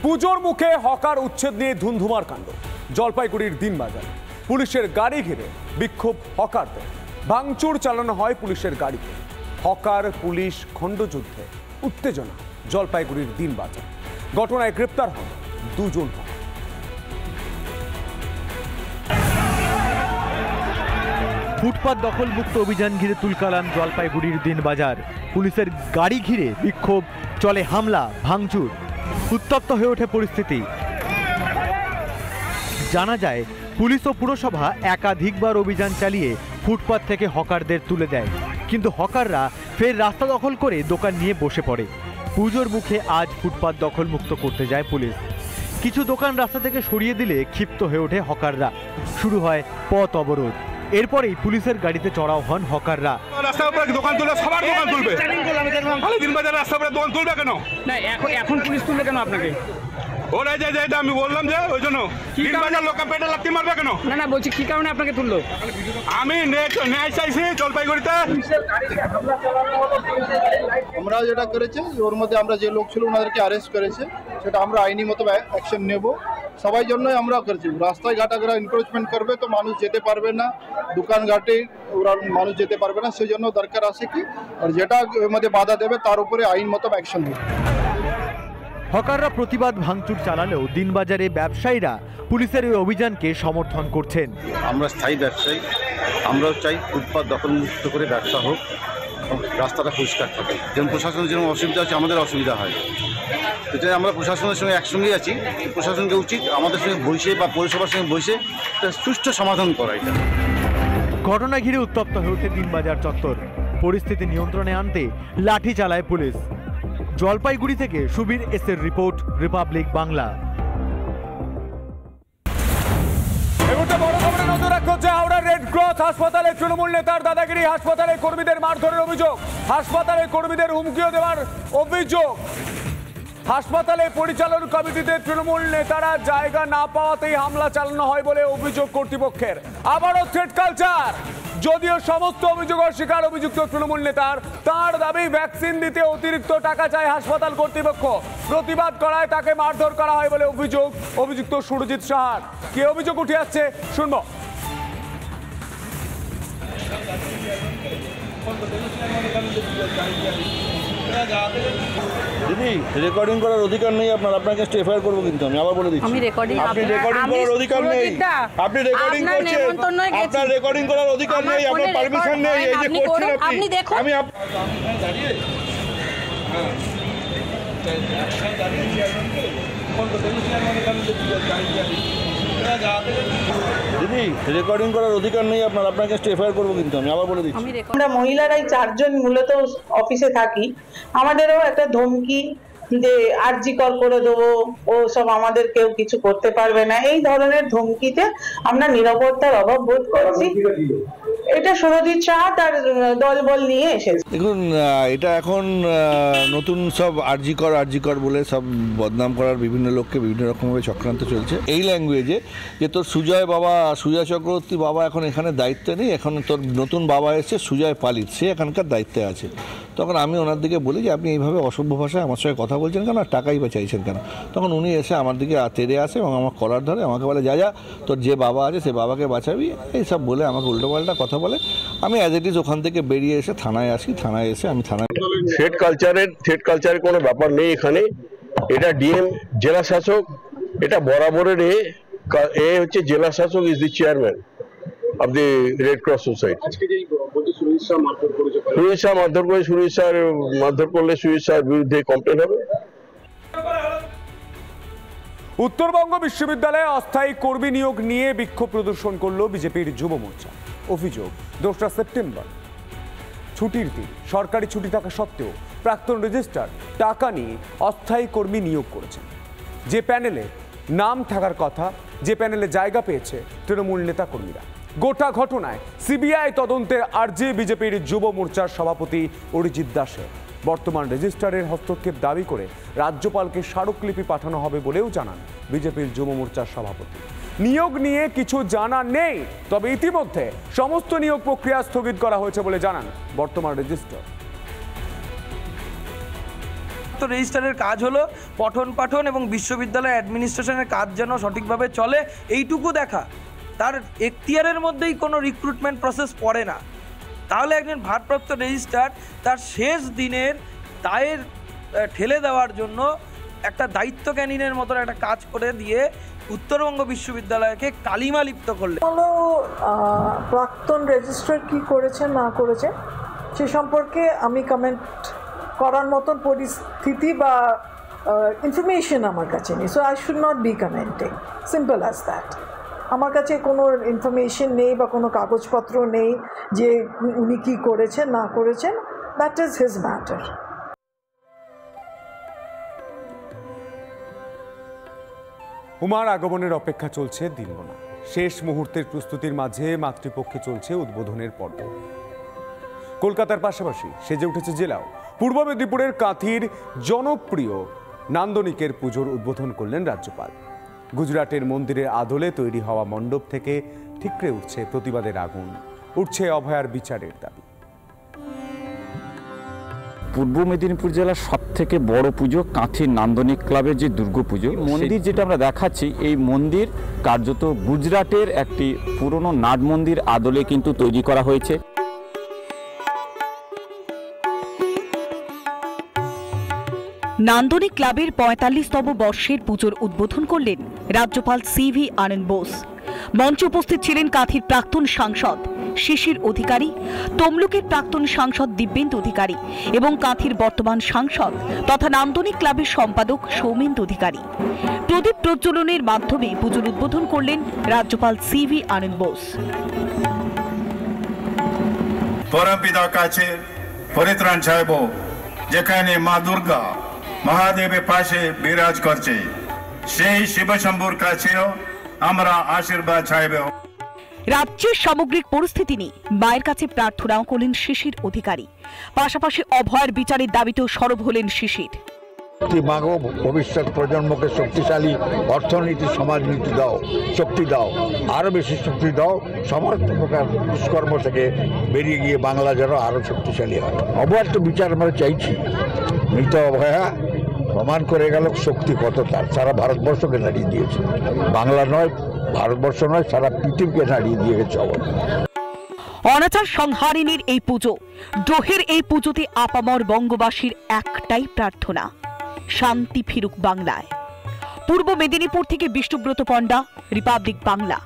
পুজোর মুখে হকার উচ্ছেদ নিয়ে ধুমধুমার কাণ্ড। জলপাইগুড়ির দিনবাজার পুলিশের গাড়ি ঘিরে বিক্ষোভ হকারদের, ভাঙচুর চালানো হয় পুলিশের গাড়িতে। হকার পুলিশ খণ্ডযুদ্ধে উত্তেজনা জলপাইগুড়ির দিনবাজার। ঘটনায় গ্রেপ্তার হন দুজন হকার। ফুটপাত দখল মুক্ত অভিযান ঘিরে তুলকালাম জলপাইগুড়ির দিনবাজার। পুলিশের গাড়ি ঘিরে বিক্ষোভ, চলে হামলা ভাঙচুর, উত্তপ্ত হয়ে ওঠে পরিস্থিতি। জানা যায় পুলিশ ও পুরসভা একাধিকবার অভিযান চালিয়ে ফুটপাত থেকে হকারদের তুলে দেয়, কিন্তু হকাররা ফের রাস্তা দখল করে দোকান নিয়ে বসে পড়ে। পুজোর মুখে আজ ফুটপাত দখল মুক্ত করতে যায় পুলিশ। কিছু দোকান রাস্তা থেকে সরিয়ে দিলে ক্ষিপ্ত হয়ে ওঠে হকাররা, শুরু হয় পথ অবরোধ। এরপরেই পুলিশের গাড়িতে চড়াও হন হকাররা। রাস্তার উপরে দোকান তুলবে, সবার দোকান তুলবে। খালি দিনবাজার রাস্তার উপরে দোকান তুলবে কেন? না এখন পুলিশ তুলবে কেন আপনাকে? ওরা যে আমি বললাম যে ওই জন্য দিনবাজার লোক পেটে লাথি মারবে কেন? না বলছি কি কারণে আপনাকে তুললো? আমি ন্যায় চাইছি জলপাইগুড়িতে। আমরা যেটা করেছি ওর মধ্যে আমরা যে লোক ছিল ওনাদেরকে অ্যারেস্ট করেছে, সেটা আমরা আইনি মতো অ্যাকশন নেব। সবাই জন্যই আমরা করেছি। রাস্তায় ঘাটে ওরা এনক্রোচমেন্ট করবে তো মানুষ যেতে পারবে না, দোকান ঘাটে ওরা মানুষ যেতে পারবে না। সেই জন্য দরকার আছে কি, আর যেটা ওর মধ্যে বাধা দেবে তার উপরে আইন মতো অ্যাকশন নেবে। হকাররা প্রতিবাদ ভাঙচুর চালালেও দিনবাজারে ব্যবসায়ীরা পুলিশের এই অভিযানকে সমর্থন করছেন। আমরা স্থায়ী ব্যবসায়ী, আমরাও চাই ফুটপাত দখলমুক্ত করে ব্যবসা হোক, রাস্তাটা পরিষ্কার থাকে। যেমন প্রশাসনের যেরকম অসুবিধা হচ্ছে আমাদের অসুবিধা হয়, সেটাই আমরা প্রশাসনের সঙ্গে একসঙ্গেই আছি। প্রশাসনকে উচিত আমাদের সঙ্গে বসে বা পৌরসভার সঙ্গে বসে একটা সুষ্ঠু সমাধান করা। এটা ঘটনা ঘিরে উত্তপ্ত হয়ে ওঠে দিনবাজার চত্বর। পরিস্থিতি নিয়ন্ত্রণে আনতে লাঠি চালায় পুলিশ। জলপাইগুড়ি থেকে সুবীর এসের রিপোর্ট, রিপাবলিক বাংলা। বড় খবরে নজর রাখতে হচ্ছে হাওড়ার রেড ক্রস হাসপাতালে তৃণমূল নেতার দাদাগিরি, হাসপাতালে কর্মীদের মারধরের অভিযোগ, হাসপাতালে কর্মীদের হুমকিও দেওয়ার অভিযোগ। হাসপাতালে পরিচালন কমিটিতে তৃণমূল নেতারা জায়গা না পাওয়াতেই হামলা চালানো হয় বলে অভিযোগ কর্তৃপক্ষের। আবারও থ্রেট কালচার। যদিও সমস্ত অভিযোগ অস্বীকার অভিযুক্ত তৃণমূল নেতার, তার দাবি ভ্যাকসিন দিতে অতিরিক্ত টাকা চায় হাসপাতাল কর্তৃপক্ষ। প্রতিবাদ করায় তাকে মারধর করা হয় বলে অভিযোগ অভিযুক্ত সুরজিৎ সাহার। কি অভিযোগ উঠে আসছে শুনবো। দিদি, রেকর্ডিং করার অধিকার নেই আপনার, আপনাকে এফআইআর করবো কিন্তু আমি আবার বলে দিচ্ছি। আমি রেকর্ডিং, আপনি রেকর্ডিং করার অধিকার নেই। আপনি রেকর্ডিং করছেন, আপনার রেকর্ডিং করার অধিকার নেই, আপনার পারমিশন নেই। এই যে করছেন আপনি, আমি দিদি, রেকর্ডিং করার অধিকার নেই আপনার, আপনাকে এফআইআর করবো কিন্তু আমি আবার বলে দিচ্ছি। আমরা মহিলারাই 4 জন মূলত অফিসে থাকি। আমাদেরও একটা ধমকি যে আরজি কল করে দেবো, ও সব আমাদের কেউ কিছু করতে পারবে না, এই ধরনের ধমকিতে আমরা নিরাপত্তার অভাব বোধ করছি। এটা সুরজিৎ সাহা তার দলবল নিয়ে এসেছে। দেখুন, এটা এখন নতুন সব আরজি কর বলে সব বদনাম করার বিভিন্ন লোককে বিভিন্ন রকমভাবে চক্রান্ত চলছে এই ল্যাঙ্গুয়েজে, যে তোর সুজয় চক্রবর্তী বাবা এখন এখানে দায়িত্বে নেই, এখন তোর নতুন বাবা এসেছে সুজয় পালিত, সে এখানকার দায়িত্বে আছে। তখন আমি ওনার দিকে বলি যে আপনি এইভাবে অসভ্য ভাষায় আমার সঙ্গে কথা বলছেন কেন, আর টাকাই বা চাইছেন কেন। তখন উনি এসে আমার দিকে তেড়ে আসে এবং আমার কলার ধরে আমাকে বলে, যা তোর যে বাবা আছে সে বাবাকে বাঁচাবি, এইসব বলে আমাকে উল্টোপাল্টা কথা বলে। আমি অ্যাজ ইট ইজ ওখান থেকে বেরিয়ে এসে থানায় আসি। থানায় এসে আমি থ্রেট কালচারের কোনো ব্যাপার নেই এখানে। এটা ডিএম জেলা শাসক, এটা বরাবরের এ হচ্ছে জেলা শাসক, is the chairman of the red cross society. Surajit Shah মারধর করলে সুরজিৎ শাহের বিরুদ্ধে কমপ্লেন হবে। উত্তরবঙ্গ বিশ্ববিদ্যালয়ে অস্থায়ী কর্মী নিয়োগ নিয়ে বিক্ষোভ প্রদর্শন করল বিজেপির যুব মোর্চা। অভিযোগ, 2রা সেপ্টেম্বর ছুটির দিন, সরকারি ছুটি থাকা সত্ত্বেও প্রাক্তন রেজিস্ট্রার টাকা নিয়ে অস্থায়ী কর্মী নিয়োগ করেছেন। যে প্যানেলে নাম থাকার কথা, যে প্যানেলে জায়গা পেয়েছে তৃণমূল নেতা কর্মীরা। গোটা ঘটনায় সিবিআই তদন্তের আর্জি বিজেপির যুব মোর্চার সভাপতি অরিজিৎ দাসের। বর্তমান রেজিস্ট্রারের হস্তক্ষেপ দাবি করে রাজ্যপালকে স্মারকলিপি পাঠানো হবে বলেও জানান বিজেপির যুব মোর্চার সভাপতি। নিয়োগ নিয়ে কিছু জানা নেই, তবে ইতিমধ্যে সমস্ত নিয়োগ প্রক্রিয়া স্থগিত করা হয়েছে বলে জানান বর্তমান রেজিস্ট্রার। ভারপ্রাপ্ত রেজিস্ট্রারের কাজ হলো পঠন পাঠন এবং বিশ্ববিদ্যালয় অ্যাডমিনিস্ট্রেশনের কাজ যেন সঠিকভাবে চলে এইটুকু দেখা। তার এখতিয়ারের মধ্যেই কোনো রিক্রুটমেন্ট প্রসেস পড়ে না। তাহলে একজন ভারপ্রাপ্ত রেজিস্ট্রার তার শেষ দিনের দায়ের ঠেলে দেওয়ার জন্য একটা দায়িত্বজ্ঞানীনের মতন একটা কাজ করে দিয়ে উত্তরবঙ্গ বিশ্ববিদ্যালয়কে কালিমা লিপ্ত করলে প্রাক্তন রেজিস্ট্রার কি করেছেন না করেছেন সে সম্পর্কে আমি কমেন্ট করার মতন পরিস্থিতি বা ইনফরমেশন আমার কাছে নেই, so I should not be commenting, simple as that. আমার কাছে কোনো ইনফরমেশন নেই বা কোনো কাগজপত্র নেই যে উনি কী করেছেন না করেছেন, দ্যাট ইজ হিজ ম্যাটার। উমার আগমনের অপেক্ষা চলছে দিনগোনা। শেষ মুহূর্তের প্রস্তুতির মাঝে মাতৃপক্ষে চলছে উদ্বোধনের পর্ব। কলকাতার পাশাপাশি সেজে উঠেছে জেলাও। পূর্ব মেদিনীপুরের কাঁথির জনপ্রিয় নান্দনিকের পুজোর উদ্বোধন করলেন রাজ্যপাল। গুজরাটের মন্দিরের আদলে তৈরি হওয়া মণ্ডপ থেকে ঠিকরে উঠছে প্রতিবাদের আগুন, উঠছে অভয়ার বিচারের দাবি। পূর্ব মেদিনীপুর জেলার সবথেকে বড় পুজো কাঁথির নান্দনিক ক্লাবের যে দুর্গাপুজো মন্দির যেটা আমরা দেখাচ্ছি, এই মন্দির কার্যত গুজরাটের একটি পুরনো নাট মন্দির আদলে কিন্তু তৈরি করা হয়েছে। নান্দনিক ক্লাবের ৪৫তম বর্ষের পুজোর উদ্বোধন করলেন রাজ্যপাল সিভি আনন্দ বোস। মঞ্চে উপস্থিত ছিলেন কাঁথির প্রাক্তন সাংসদ শিশির অধিকারী, তমলুকের প্রাক্তন সাংসদ দিব্যেন্দু অধিকারী এবং কাঁথির বর্তমান সাংসদ তথা নান্দনিক ক্লাবের সম্পাদক সৌমেন্দু অধিকারী। প্রদীপ প্রজ্বলনের মাধ্যমে পুজোর উদ্বোধন করলেন রাজ্যপাল সিভি আনন্দ বোস। পরমপিতার কাছে পরিত্রাণ চাইব, যেখানে মা দুর্গা মহাদেবের পাশে বিরাজ করছে, সেই শিবশম্ভুর কাছেও আমরা আশীর্বাদ চাইব। রাজ্যের সামগ্রিক পরিস্থিতি নিয়ে মায়ের কাছে প্রার্থনাও করলেন শিশির অধিকারী। পাশাপাশি অভয়ার বিচারের দাবিতেও সরব হলেন শিশির। মাগো ভবিষ্যৎ প্রজন্মকে শক্তিশালী অর্থনীতি সমাজনীতি দাও, শক্তি দাও, আরো বেশি শক্তি দাও, সমস্ত প্রকার দুষ্কর্ম থেকে বেরিয়ে গিয়ে বাংলা যেন আরো শক্তিশালী হয়। অভয়ার তো বিচার আমরা চাইছি। মৃত অভয়া প্রমাণ করে গেল শক্তি কত তার, সারা ভারতবর্ষকে নাড়িয়ে দিয়েছে। বাংলা নয়, ভারতবর্ষ নয়, সারা পৃথিবীকে নাড়িয়ে দিয়ে গেছে অভয়া। অনাচার সংহারিণীর এই পুজো, ডোহের এই পুজোতে আপামর বঙ্গবাসীর একটাই প্রার্থনা, শান্তি ফিরুক বাংলায়। পূর্ব মেদিনীপুর থেকে বিষ্ণুব্রত পণ্ডা, রিপাবলিক বাংলা।